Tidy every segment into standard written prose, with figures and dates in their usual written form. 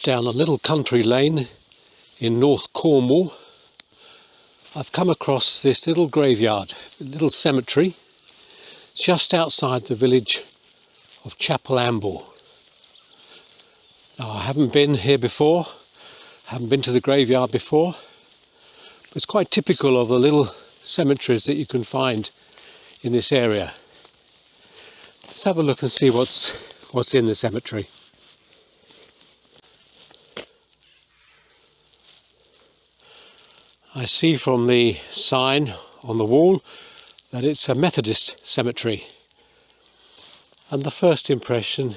Down a little country lane in North Cornwall, I've come across this little graveyard, a little cemetery, just outside the village of Amble. Now, I haven't been here before, haven't been to the graveyard before, but it's quite typical of the little cemeteries that you can find in this area. Let's have a look and see what's in the cemetery. I see from the sign on the wall that it's a Methodist cemetery, and the first impression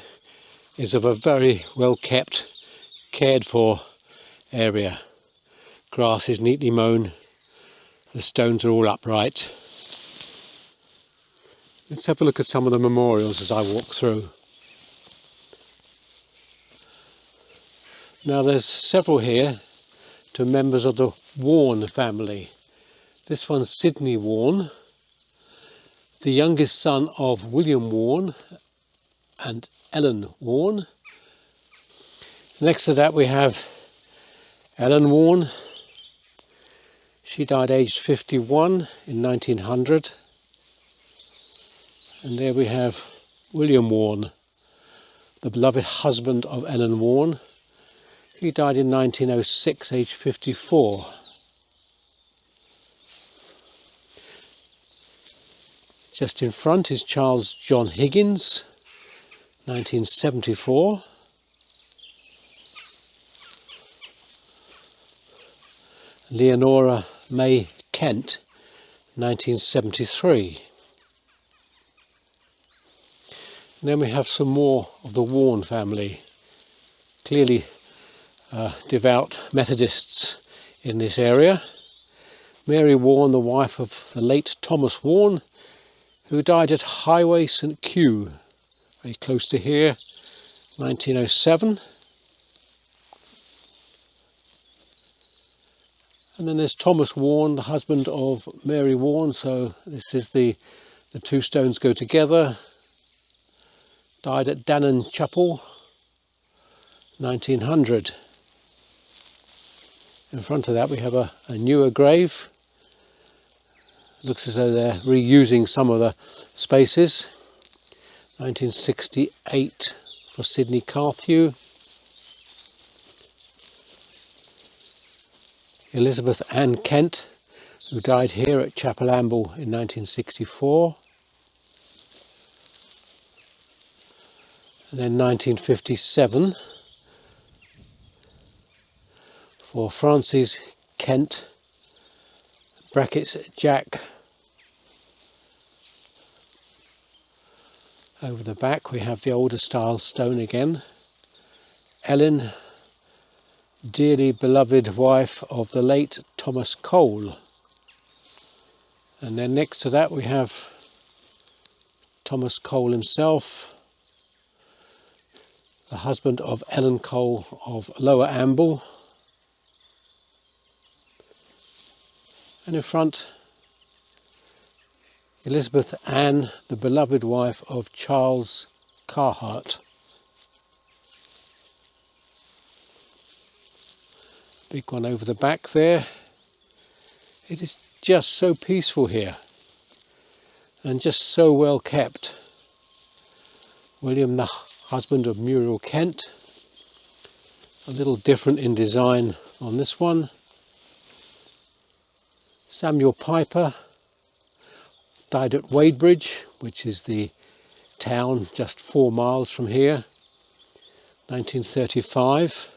is of a very well kept, cared for area. Grass is neatly mown, the stones are all upright. Let's have a look at some of the memorials as I walk through. Now there's several here to members of the Warne family. This one's Sidney Warne, the youngest son of William Warne and Ellen Warne. Next to that we have Ellen Warne. She died aged 51 in 1900. And there we have William Warne, the beloved husband of Ellen Warne. He died in 1906, aged 54. Just in front is Charles John Higgins, 1974. Leonora May Kent, 1973. And then we have some more of the Warne family, clearly devout Methodists in this area. Mary Warne, the wife of the late Thomas Warne, who died at Highway St Kew, very close to here, 1907. And then there's Thomas Warne, the husband of Mary Warne, so this is the two stones go together. Died at Dannon Chapel, 1900. In front of that we have a newer grave. Looks as though they're reusing some of the spaces. 1968 for Sidney Carthew. Elizabeth Ann Kent, who died here at Chapel Amble in 1964. And then 1957 for Francis Kent, brackets Jack. Over the back we have the older style stone again. Ellen, dearly beloved wife of the late Thomas Cole. And then next to that we have Thomas Cole himself, the husband of Ellen Cole of Lower Amble. And in front, Elizabeth Ann, the beloved wife of Charles Carhart. Big one over the back there. It is just so peaceful here and just so well kept. William, the husband of Muriel Kent, a little different in design on this one. Samuel Piper died at Wadebridge, which is the town just 4 miles from here, 1935.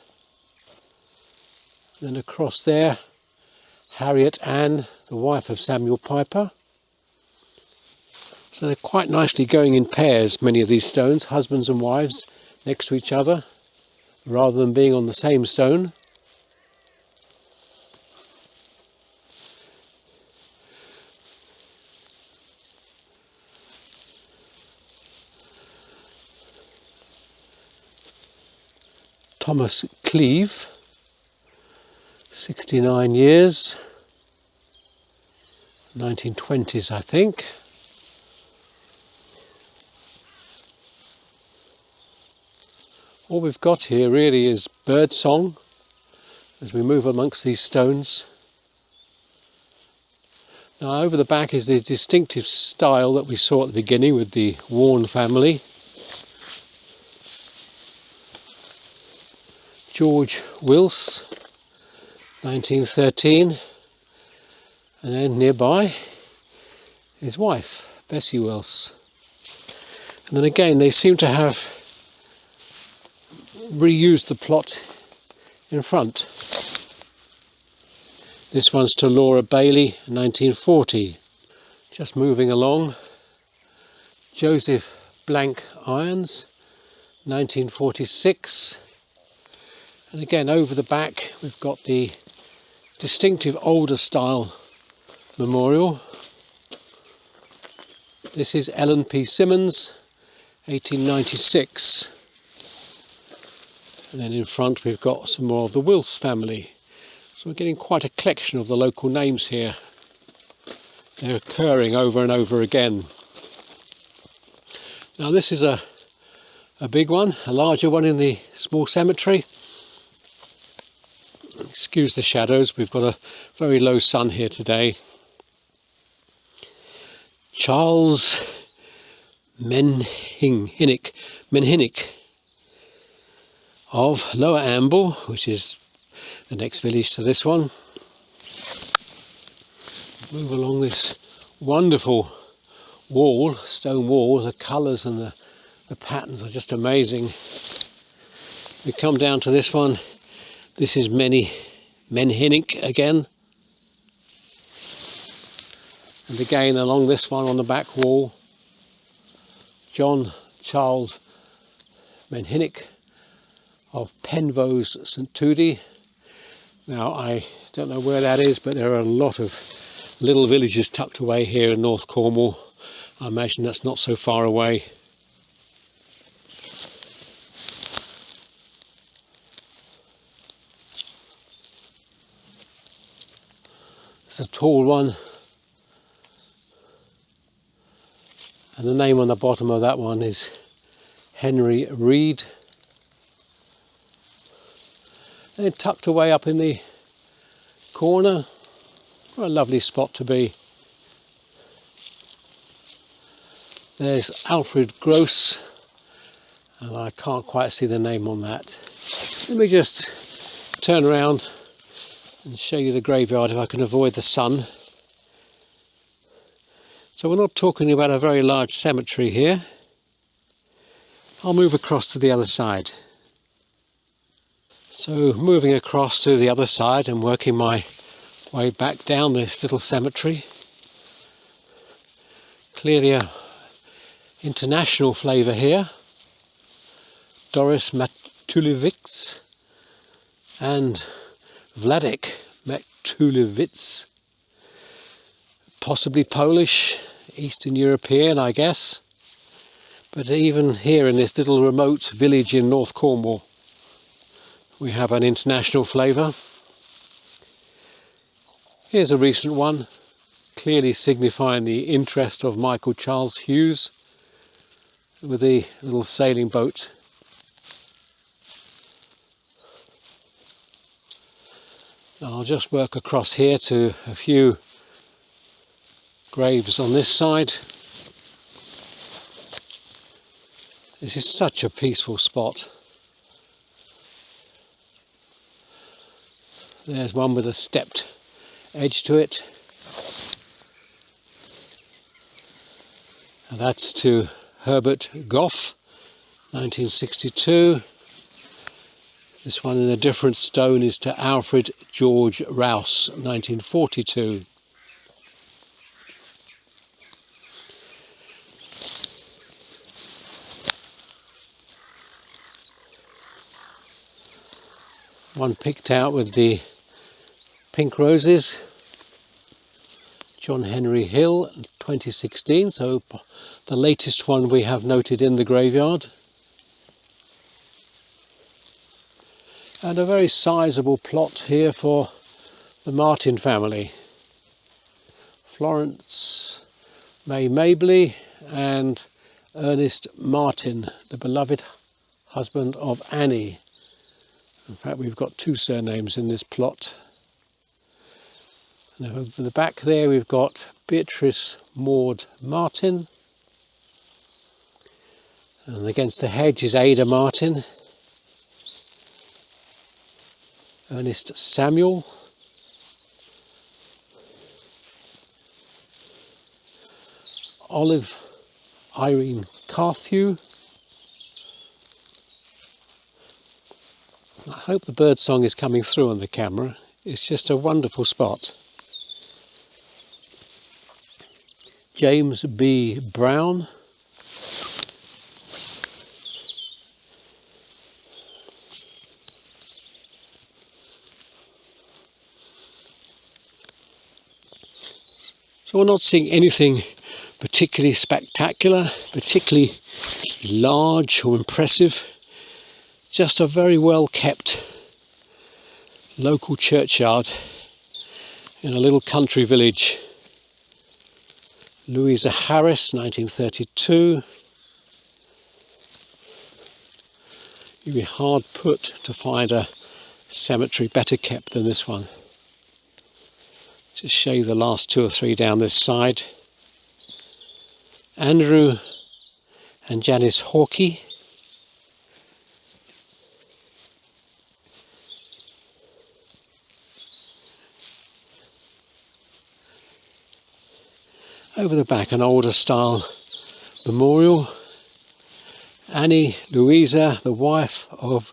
Then across there, Harriet Ann, the wife of Samuel Piper. So they're quite nicely going in pairs, many of these stones, husbands and wives next to each other, rather than being on the same stone. Thomas Cleave, 69 years, 1920s I think. All we've got here really is bird song as we move amongst these stones. Now over the back is the distinctive style that we saw at the beginning with the Warren family. George Wills, 1913, and then nearby his wife, Bessie Wills. And then again they seem to have reused the plot in front. This one's to Laura Bailey, 1940. Just moving along, Joseph Blank Irons, 1946. And again over the back we've got the distinctive older style memorial. This is Ellen P. Simmons, 1896. And then in front we've got some more of the Wills family. So we're getting quite a collection of the local names here. They're occurring over and over again. Now this is a big one, a larger one in the small cemetery. Excuse the shadows, we've got a very low sun here today. Charles Menhinnick of Lower Amble, which is the next village to this one. Move along this wonderful wall, stone wall. The colours and the patterns are just amazing. We come down to this one. This is Menhinnick again. And again along this one on the back wall, John Charles Menhinnick of Penrose St Tudy. Now I don't know where that is, but there are a lot of little villages tucked away here in North Cornwall. I imagine that's not so far away. It's a tall one. And the name on the bottom of that one is Henry Reed. And then tucked away up in the corner, what a lovely spot to be. There's Alfred Gross, and I can't quite see the name on that. Let me just turn around and show you the graveyard if I can avoid the sun. So we're not talking about a very large cemetery here. I'll move across to the other side. So moving across to the other side and working my way back down this little cemetery. Clearly a international flavour here. Doris Matulewicz and Wladek Matulewicz. Possibly Polish, Eastern European, I guess. But even here in this little remote village in North Cornwall, we have an international flavour. Here's a recent one, clearly signifying the interest of Michael Charles Hughes with the little sailing boat. Now I'll just work across here to a few graves on this side. This is such a peaceful spot. There's one with a stepped edge to it. And that's to Herbert Goff, 1962. This one in a different stone is to Alfred George Rouse, 1942. One picked out with the pink roses, John Henry Hill, 2016, so the latest one we have noted in the graveyard. And a very sizable plot here for the Martin family. Florence May Mabley and Ernest Martin, the beloved husband of Annie. In fact, we've got two surnames in this plot. And over the back there we've got Beatrice Maud Martin. And against the hedge is Ada Martin. Ernest Samuel. Olive Irene Carthew. I hope the bird song is coming through on the camera. It's just a wonderful spot. James B. Brown. So we're not seeing anything particularly spectacular, particularly large or impressive. Just a very well kept local churchyard in a little country village. Louisa Harris, 1932. You'd be hard put to find a cemetery better kept than this one. Just show you the last two or three down this side. Andrew and Janice Hawkey. Over the back, an older style memorial. Annie Louisa, the wife of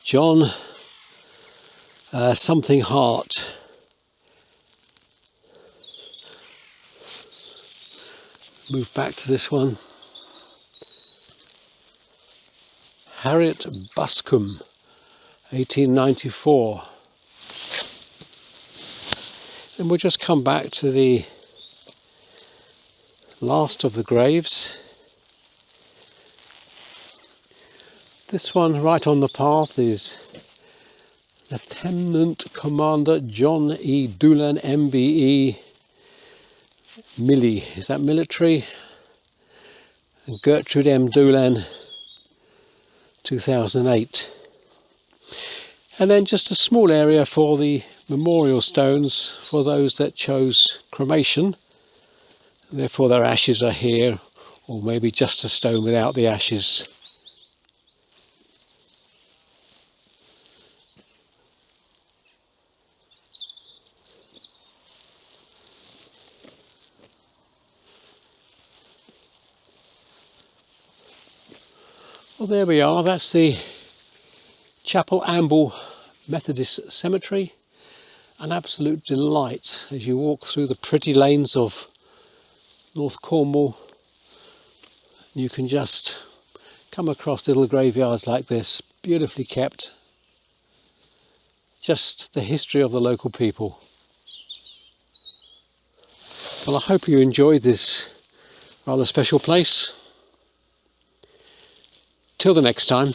John something Hart. Move back to this one. Harriet Buscombe, 1894. Then we'll just come back to the last of the graves. This one right on the path is Lieutenant Commander John E. Doolan, MBE, Millie. Is that military? And Gertrude M. Doolan, 2008. And then just a small area for the memorial stones for those that chose cremation. Therefore their ashes are here, or maybe just a stone without the ashes. Well, there we are. That's the Chapel Amble Methodist Cemetery. An absolute delight as you walk through the pretty lanes of North Cornwall. You can just come across little graveyards like this, beautifully kept. Just the history of the local people. Well, I hope you enjoyed this rather special place. Till the next time.